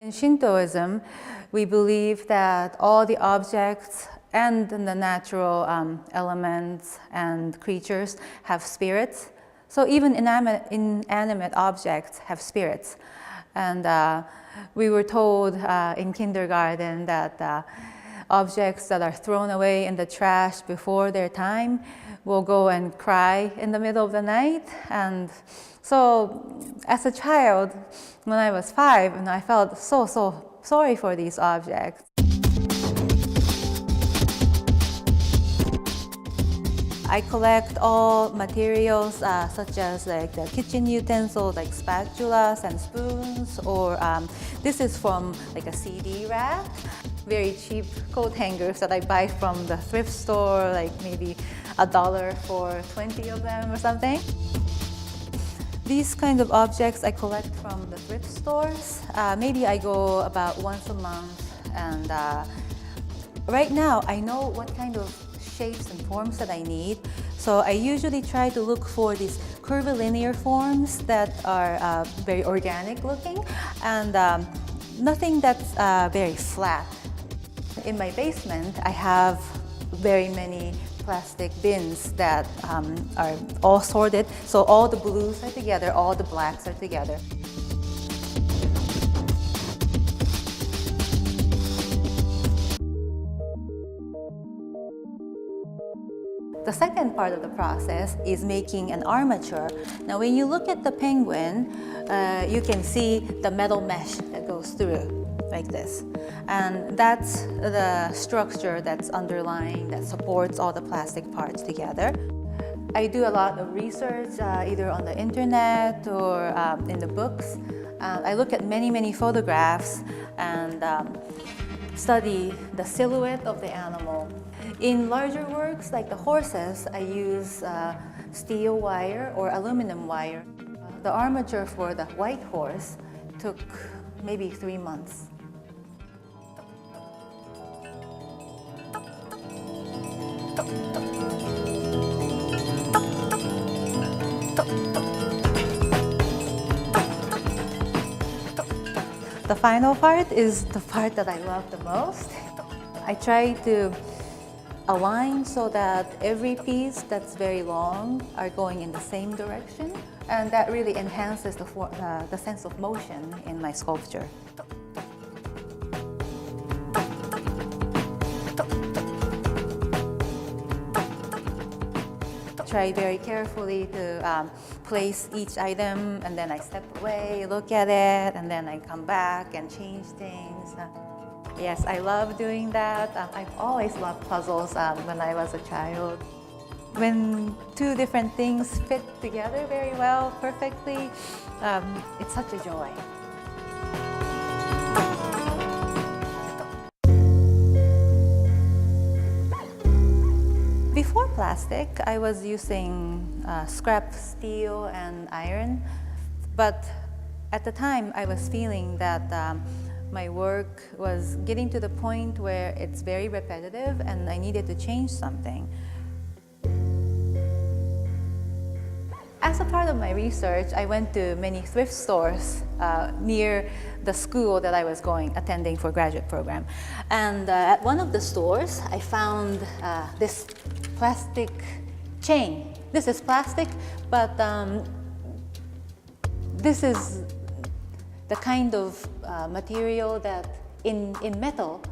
In Shintoism, we believe that all the objects and the natural elements and creatures have spirits. So even inanimate objects have spirits. And we were told in kindergarten that objects that are thrown away in the trash before their time will go and cry in the middle of the night. And so as a child, when I was 5, and I felt so sorry for these objects. I collect all materials such as like the kitchen utensils like spatulas and spoons, or this is from like a CD rack. Very cheap coat hangers that I buy from the thrift store, like maybe $1 for 20 of them or something. These kind of objects I collect from the thrift stores. Maybe I go about once a month, and right now I know what kind of shapes and forms that I need. So I usually try to look for these curvilinear forms that are very organic looking, and nothing that's very flat. In my basement, I have very many plastic bins that are all sorted. So all the blues are together, all the blacks are together. The second part of the process is making an armature. Now when you look at the penguin, you can see the metal mesh that goes through like this. And that's the structure that's underlying, that supports all the plastic parts together. I do a lot of research either on the internet or in the books. I look at many photographs and study the silhouette of the animal. In larger works like the horses, I use steel wire or aluminum wire. The armature for the white horse took maybe 3 months. The final part is the part that I love the most. I try to align so that every piece that's very long are going in the same direction, and that really enhances the sense of motion in my sculpture. Try very carefully to place each item, and then I step away, look at it, and then I come back and change things. Yes, I love doing that. I've always loved puzzles when I was a child. When two different things fit together very well, perfectly, it's such a joy. Before plastic, I was using scrap steel and iron, but at the time I was feeling that my work was getting to the point where it's very repetitive and I needed to change something. As a part of my research, I went to many thrift stores near the school that I was attending for graduate program. And at one of the stores, I found this plastic chain. This is plastic, but this is the kind of material that in metal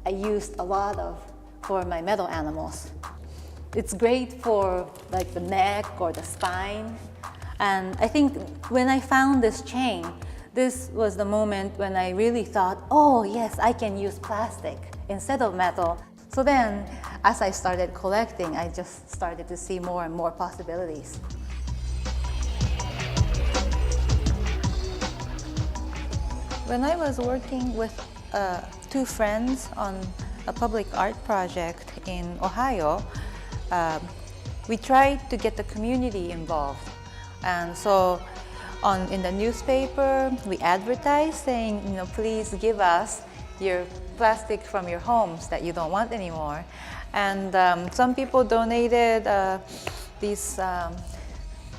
I used a lot of for my metal animals. It's great for like the neck or the spine. And I think when I found this chain, this was the moment when I really thought, oh yes, I can use plastic instead of metal. So then, as I started collecting, I just started to see more and more possibilities. When I was working with 2 friends on a public art project in Ohio, we tried to get the community involved. And so in the newspaper, we advertised saying, please give us your plastic from your homes that you don't want anymore. And some people donated these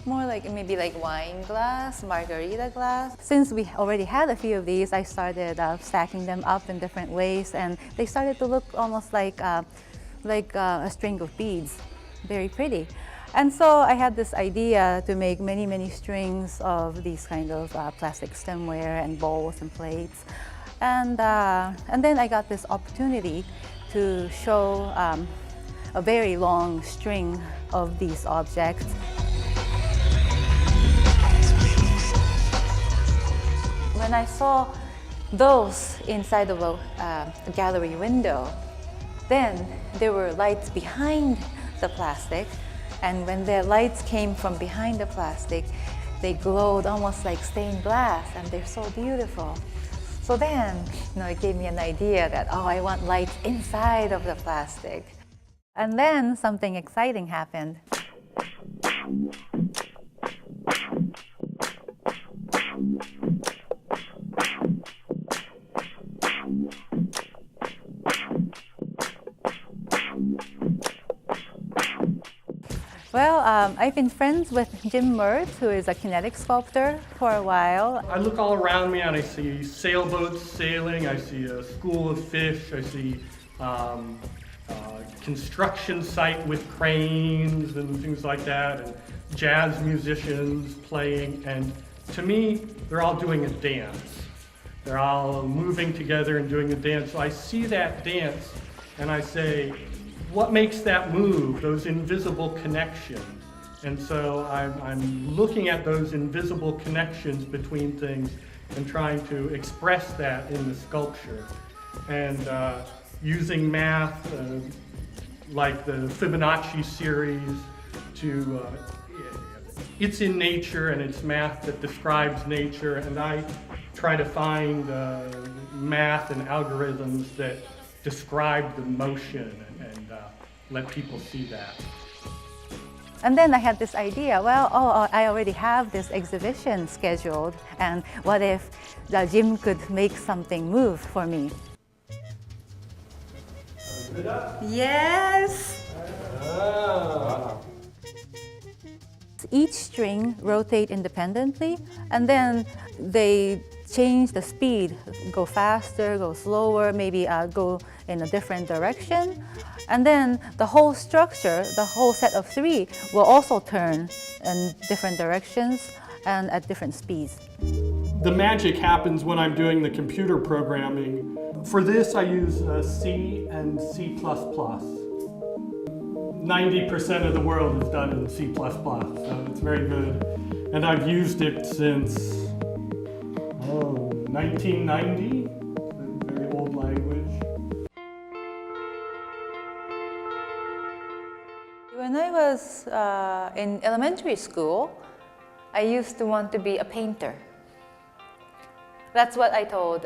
more like maybe like wine glass, margarita glass. Since we already had a few of these, I started stacking them up in different ways, and they started to look almost like a string of beads, very pretty. And so I had this idea to make many, many strings of these kind of plastic stemware and bowls and plates. And then I got this opportunity to show a very long string of these objects. When I saw those inside of a gallery window, then there were lights behind the plastic, and when the lights came from behind the plastic, they glowed almost like stained glass, and they're so beautiful. So then, it gave me an idea that, I want lights inside of the plastic. And then something exciting happened. Well, I've been friends with Jim Mertz, who is a kinetic sculptor, for a while. I look all around me and I see sailboats sailing, I see a school of fish, I see construction site with cranes and things like that, and jazz musicians playing, and to me, they're all doing a dance. They're all moving together and doing a dance. So I see that dance and I say, what makes that move, those invisible connections? And so I'm looking at those invisible connections between things and trying to express that in the sculpture. And using math, like the Fibonacci series, it's in nature and it's math that describes nature, and I try to find math and algorithms that describe the motion and let people see that. And then I had this idea, I already have this exhibition scheduled, and what if Jim could make something move for me? Yes! Ah. Each string rotate independently, and then they change the speed, go faster, go slower, maybe go in a different direction. And then the whole structure, the whole set of three, will also turn in different directions and at different speeds. The magic happens when I'm doing the computer programming. For this, I use C and C++. 90% of the world is done in C++, so it's very good. And I've used it since 1990, a very old language. When I was in elementary school, I used to want to be a painter. That's what I told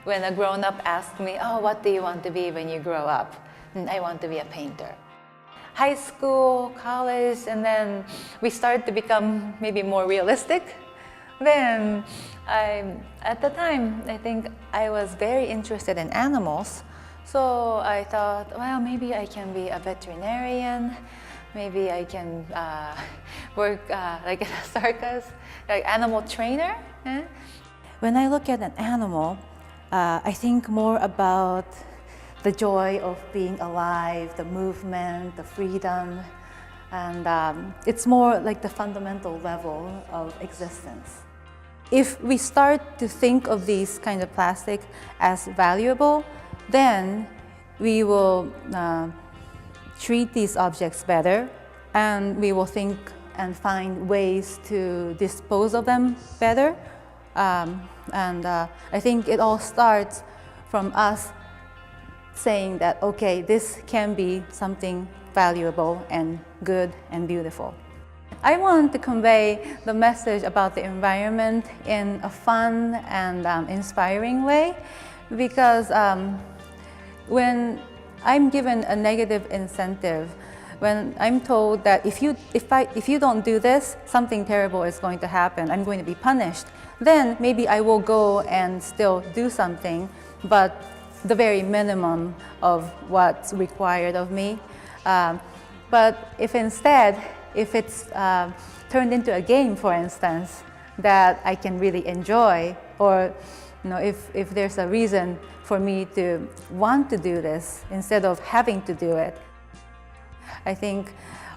when a grown-up asked me, what do you want to be when you grow up? And I want to be a painter. High school, college, and then we started to become maybe more realistic. Then, at the time, I think I was very interested in animals. So I thought, maybe I can be a veterinarian. Maybe I can work like in a circus, like animal trainer. When I look at an animal, I think more about the joy of being alive, the movement, the freedom, and it's more like the fundamental level of existence. If we start to think of these kind of plastic as valuable, then we will treat these objects better, and we will think and find ways to dispose of them better. I think it all starts from us saying that, okay, this can be something valuable and good and beautiful. I want to convey the message about the environment in a fun and inspiring way, because when I'm given a negative incentive, when I'm told that if you don't do this, something terrible is going to happen, I'm going to be punished, then maybe I will go and still do something, but the very minimum of what's required of me. But if instead, if it's turned into a game, for instance, that I can really enjoy, or if there's a reason for me to want to do this instead of having to do it. I think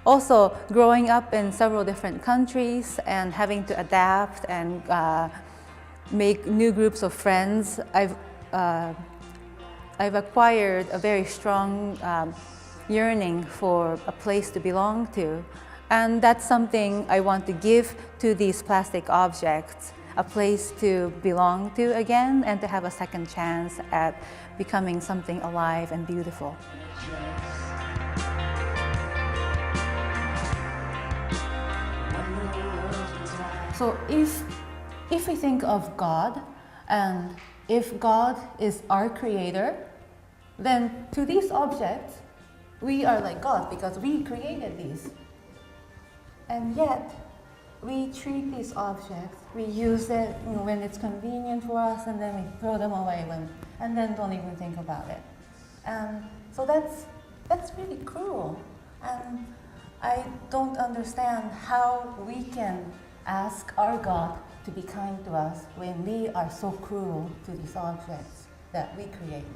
also growing up in several different countries and having to adapt and make new groups of friends, I've acquired a very strong yearning for a place to belong to. And that's something I want to give to these plastic objects, a place to belong to again and to have a second chance at becoming something alive and beautiful. So if we think of God, and if God is our creator, then to these objects, we are like God because we created these. And yet, we treat these objects, we use it when it's convenient for us, and then we throw them away and then don't even think about it. And so that's really cruel. And I don't understand how we can ask our God to be kind to us when we are so cruel to these objects that we create.